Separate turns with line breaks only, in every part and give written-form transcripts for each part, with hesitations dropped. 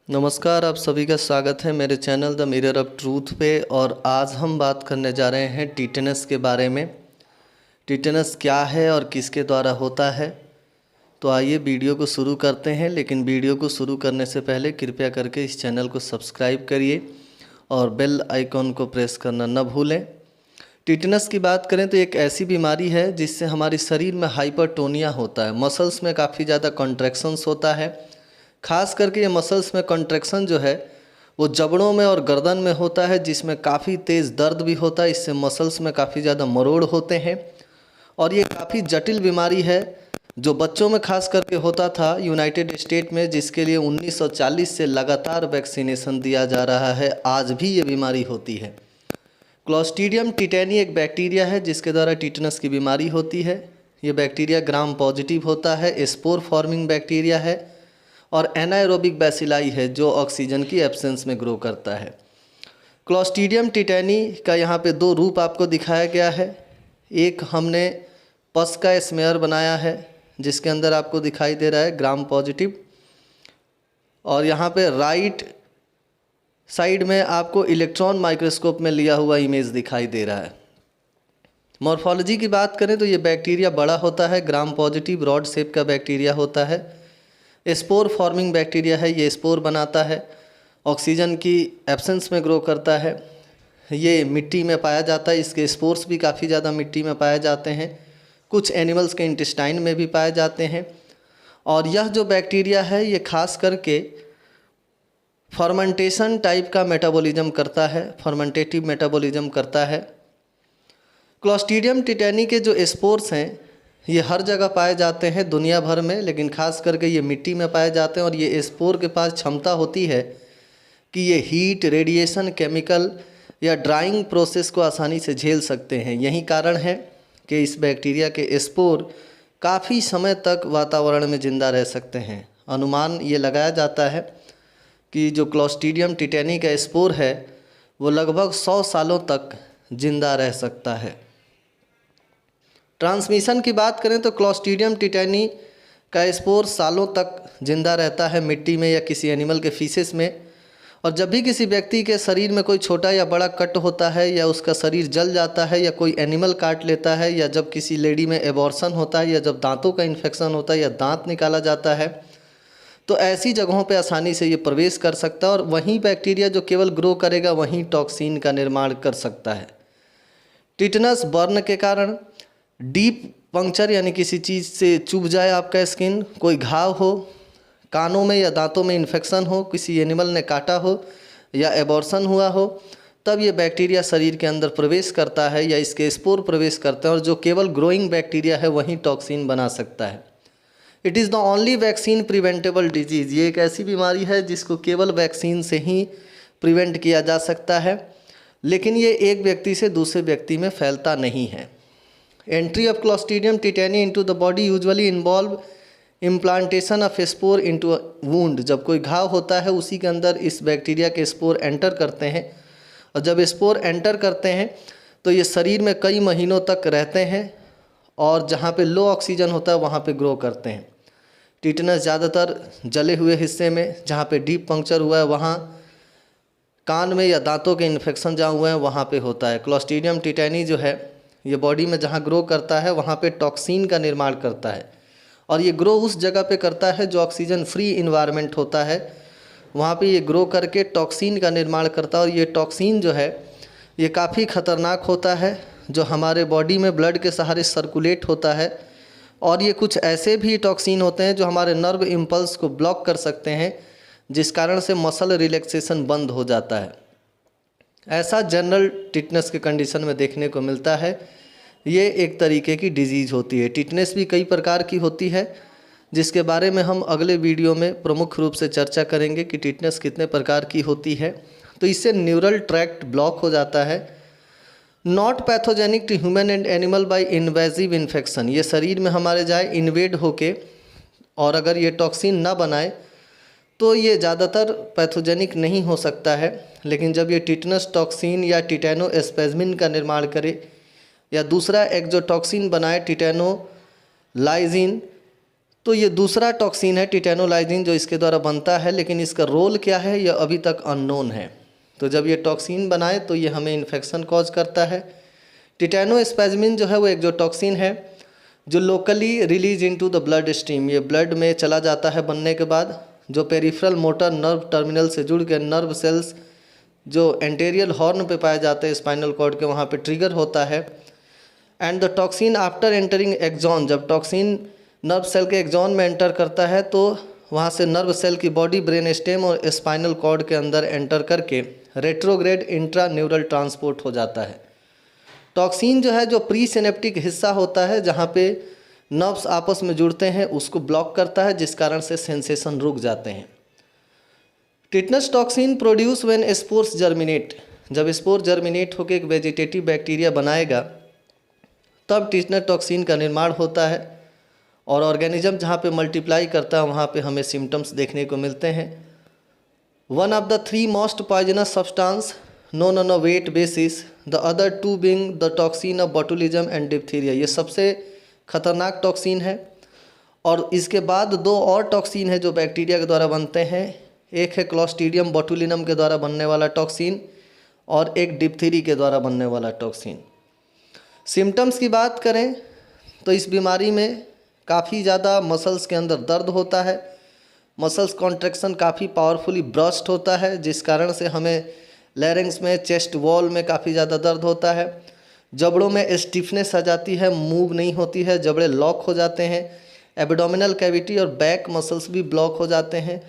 नमस्कार, आप सभी का स्वागत है मेरे channel the mirror of truth पे। और आज हम बात करने जा रहे हैं टिटेनस के बारे में। टिटेनस क्या है और किसके द्वारा होता है। तो आइए वीडियो को शुरू करते हैं, लेकिन वीडियो को शुरू करने से पहले कृपया करके इस चैनल को सब्सक्राइब करिए और बेल आइकॉन को प्रेस करना न भूलें। टिटेनस की बात करें तो एक ऐसी बीमारी है जिससे हमारे शरीर में हाइपरटोनिया होता है, मसल्स में काफ़ी ज़्यादा कॉन्ट्रैक्शंस होता है। खास करके ये मसल्स में कॉन्ट्रैक्शन जो है वो जबड़ों में और गर्दन में होता है, जिसमें काफ़ी तेज़ दर्द भी होता है। इससे मसल्स में काफ़ी ज़्यादा मरोड़ होते हैं और ये काफ़ी जटिल बीमारी है जो बच्चों में खास करके होता था यूनाइटेड स्टेट में, जिसके लिए 1940 से लगातार वैक्सीनेशन दिया जा रहा है। आज भी ये बीमारी होती है। क्लोस्ट्रीडियम टिटेनी एक बैक्टीरिया है जिसके द्वारा टिटेनस की बीमारी होती है। ये बैक्टीरिया ग्राम पॉजिटिव होता है, स्पोर फॉर्मिंग बैक्टीरिया है और एनाएरोबिक बैसिलाई है जो ऑक्सीजन की एब्सेंस में ग्रो करता है। क्लोस्ट्रीडियम टिटेनी का यहाँ पे दो रूप आपको दिखाया गया है। एक हमने पस का स्मेयर बनाया है जिसके अंदर आपको दिखाई दे रहा है ग्राम पॉजिटिव, और यहाँ पे राइट साइड में आपको इलेक्ट्रॉन माइक्रोस्कोप में लिया हुआ इमेज दिखाई दे रहा है। मॉर्फोलॉजी की बात करें तो ये बैक्टीरिया बड़ा होता है, ग्राम पॉजिटिव रॉड शेप का बैक्टीरिया होता है। स्पोर फॉर्मिंग बैक्टीरिया है, ये स्पोर बनाता है, ऑक्सीजन की एब्सेंस में ग्रो करता है। ये मिट्टी में पाया जाता है, इसके स्पोर्स भी काफ़ी ज़्यादा मिट्टी में पाए जाते हैं, कुछ एनिमल्स के इंटेस्टाइन में भी पाए जाते हैं। और यह जो बैक्टीरिया है ये खास करके फर्मेंटेशन टाइप का मेटाबॉलिज्म करता है, फर्मेंटेटिव मेटाबॉलिज्म करता है। क्लोस्ट्रीडियम टिटेनी के जो स्पोर्स हैं ये हर जगह पाए जाते हैं दुनिया भर में, लेकिन खास करके ये मिट्टी में पाए जाते हैं। और ये स्पोर के पास क्षमता होती है कि ये हीट, रेडिएशन, केमिकल या ड्राइंग प्रोसेस को आसानी से झेल सकते हैं। यही कारण है कि इस बैक्टीरिया के स्पोर काफ़ी समय तक वातावरण में ज़िंदा रह सकते हैं। अनुमान ये लगाया जाता है कि जो क्लोस्ट्रीडियम टिटेनी का स्पोर है वो लगभग 100 सालों तक ज़िंदा रह सकता है। ट्रांसमिशन की बात करें तो क्लोस्ट्रीडियम टिटेनी का स्पोर सालों तक जिंदा रहता है मिट्टी में या किसी एनिमल के फीसेस में। और जब भी किसी व्यक्ति के शरीर में कोई छोटा या बड़ा कट होता है या उसका शरीर जल जाता है या कोई एनिमल काट लेता है या जब किसी लेडी में एबॉर्शन होता है या जब दांतों का इन्फेक्शन होता है या दांत निकाला जाता है, तो ऐसी जगहों पे आसानी से ये प्रवेश कर सकता है और वहीं बैक्टीरिया जो केवल ग्रो करेगा वहीं टॉक्सिन का निर्माण कर सकता है। टिटेनस बर्न के कारण, डीप पंक्चर यानी किसी चीज़ से चुभ जाए आपका स्किन, कोई घाव हो, कानों में या दांतों में इन्फेक्शन हो, किसी एनिमल ने काटा हो या एबॉर्शन हुआ हो, तब ये बैक्टीरिया शरीर के अंदर प्रवेश करता है या इसके स्पोर प्रवेश करते हैं और जो केवल ग्रोइंग बैक्टीरिया है वहीं टॉक्सिन बना सकता है। It is the only vaccine preventable disease. ये एक ऐसी बीमारी है जिसको केवल वैक्सीन से ही प्रिवेंट किया जा सकता है, लेकिन ये एक व्यक्ति से दूसरे व्यक्ति में फैलता नहीं है। Entry of Clostridium tetani into the body usually involve implantation of spore into a wound। जब कोई घाव होता है उसी के अंदर इस बैक्टीरिया के स्पोर एंटर करते हैं और जब स्पोर एंटर करते हैं तो ये शरीर में कई महीनों तक रहते हैं और जहाँ पे लो ऑक्सीजन होता है वहाँ पे ग्रो करते हैं। टिटेनस ज़्यादातर जले हुए हिस्से में, जहाँ पे डीप पंक्चर हुआ है वहाँ, कान में या दांतों के इन्फेक्शन जहाँ हुए हैं वहाँ पे होता है। क्लोस्ट्रीडियम टिटेनी जो है ये बॉडी में जहाँ ग्रो करता है वहाँ पे टॉक्सिन का निर्माण करता है और ये ग्रो उस जगह पे करता है जो ऑक्सीजन फ्री इन्वायरमेंट होता है, वहाँ पे ये ग्रो करके टॉक्सिन का निर्माण करता है। और ये टॉक्सिन जो है ये काफ़ी ख़तरनाक होता है, जो हमारे बॉडी में ब्लड के सहारे सर्कुलेट होता है। और ये कुछ ऐसे भी टॉक्सिन होते हैं जो हमारे नर्व इम्पल्स को ब्लॉक कर सकते हैं, जिस कारण से मसल रिलैक्सेशन बंद हो जाता है। ऐसा जनरल टिटेनस के कंडीशन में देखने को मिलता है। ये एक तरीके की डिजीज़ होती है। टिटेनस भी कई प्रकार की होती है जिसके बारे में हम अगले वीडियो में प्रमुख रूप से चर्चा करेंगे कि टिटेनस कितने प्रकार की होती है। तो इससे न्यूरल ट्रैक्ट ब्लॉक हो जाता है। Not pathogenic to human and animal by invasive infection. ये शरीर में हमारे जाए इन्वेड होके और अगर ये टॉक्सिन ना बनाए तो ये ज़्यादातर पैथोजेनिक नहीं हो सकता है। लेकिन जब ये टिटेनस टॉक्सिन या टिटेनोस्पेज्मिन का निर्माण करे या दूसरा एक्जोटॉक्सिन बनाए टिटेनोलाइजिन, तो ये दूसरा टॉक्सिन है टिटेनोलाइजिन जो इसके द्वारा बनता है, लेकिन इसका रोल क्या है यह अभी तक अननोन है। तो जब ये टॉक्सिन बनाए तो ये हमें इन्फेक्शन कॉज करता है। टिटेनोस्पैज्मिन जो है वो एक जो टॉक्सिन है जो locally release into the blood stream, ये ब्लड में चला जाता है बनने के बाद, जो पेरिफेरल मोटर नर्व टर्मिनल से जुड़ के नर्व सेल्स जो एंटेरियल हॉर्न पे पाए जाते हैं स्पाइनल कॉर्ड के, वहाँ पे ट्रिगर होता है। And the toxin after entering axon, जब टॉक्सिन नर्व सेल के एक्सॉन में एंटर करता है तो वहाँ से नर्व सेल की बॉडी ब्रेन स्टेम और स्पाइनल कॉर्ड के अंदर एंटर करके रेट्रोग्रेड इंट्रा न्यूरल ट्रांसपोर्ट हो जाता है। टॉक्सिन जो है जो प्री सिनेप्टिक हिस्सा होता है जहाँ पे नर्व्स आपस में जुड़ते हैं उसको ब्लॉक करता है, जिस कारण से सेंसेशन रुक जाते हैं। Tetanus toxin produce when spores germinate, जब स्पोर जर्मिनेट होकर एक वेजिटेटिव बैक्टीरिया बनाएगा तब टिटनस टॉक्सिन का निर्माण होता है, और ऑर्गेनिज्म जहाँ पे मल्टीप्लाई करता है वहाँ पे हमें सिम्टम्स देखने को मिलते हैं। One of the 3 most poisonous substance known on a weight basis, the other 2 being the toxin of botulism and diphtheria, ये सबसे खतरनाक टॉक्सिन है। और इसके बाद 2 और टॉक्सिन है जो बैक्टीरिया के द्वारा बनते हैं, एक है क्लॉस्ट्रीडियम बोटुलिनम के द्वारा बनने वाला टॉक्सिन और एक डिप्थीरी के द्वारा बनने वाला टॉक्सिन। सिम्टम्स की बात करें तो इस बीमारी में काफ़ी ज़्यादा मसल्स के अंदर दर्द होता है, मसल्स कॉन्ट्रैक्शन काफ़ी पावरफुली ब्रस्ट होता है, जिस कारण से हमें लैरिंग्स में चेस्ट वॉल में काफ़ी ज़्यादा दर्द होता है। जबड़ों में स्टिफनेस आ जाती है, मूव नहीं होती है, जबड़े लॉक हो जाते हैं। एब्डोमिनल कैविटी और बैक मसल्स भी ब्लॉक हो जाते हैं।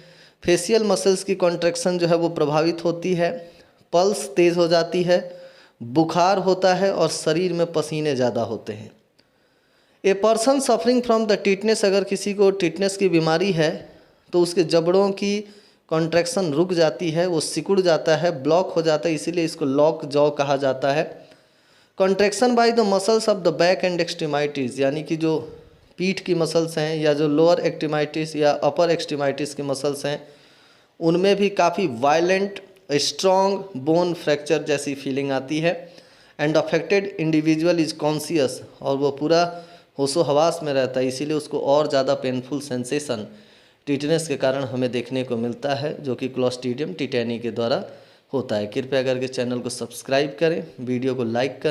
फेशियल मसल्स की कॉन्ट्रैक्शन जो है वो प्रभावित होती है। पल्स तेज़ हो जाती है, बुखार होता है और शरीर में पसीने ज़्यादा होते हैं। A person suffering from the tetanus, अगर किसी को टिटनेस की बीमारी है तो उसके जबड़ों की कॉन्ट्रैक्शन रुक जाती है, वो सिकुड़ जाता है, ब्लॉक हो जाता है, इसीलिए इसको लॉक जॉ कहा जाता है। Contraction by the muscles of the back and extremities, यानी कि जो पीठ की मसल्स हैं या जो लोअर एक्सट्रीमाइटीज़ या अपर एक्सट्रीमाइटीज़ की मसल्स हैं उनमें भी काफ़ी वायलेंट स्ट्रॉन्ग बोन फ्रैक्चर जैसी फीलिंग आती है। And affected individual is conscious, और वो पूरा होशो हवास में रहता है, इसीलिए उसको और ज़्यादा पेनफुल सेंसेशन टिटनेस के कारण हमें देखने को मिलता है, जो कि क्लॉस्ट्रीडियम टिटेनी के द्वारा होता है। कृपया करके चैनल को सब्सक्राइब करें, वीडियो को लाइक करें।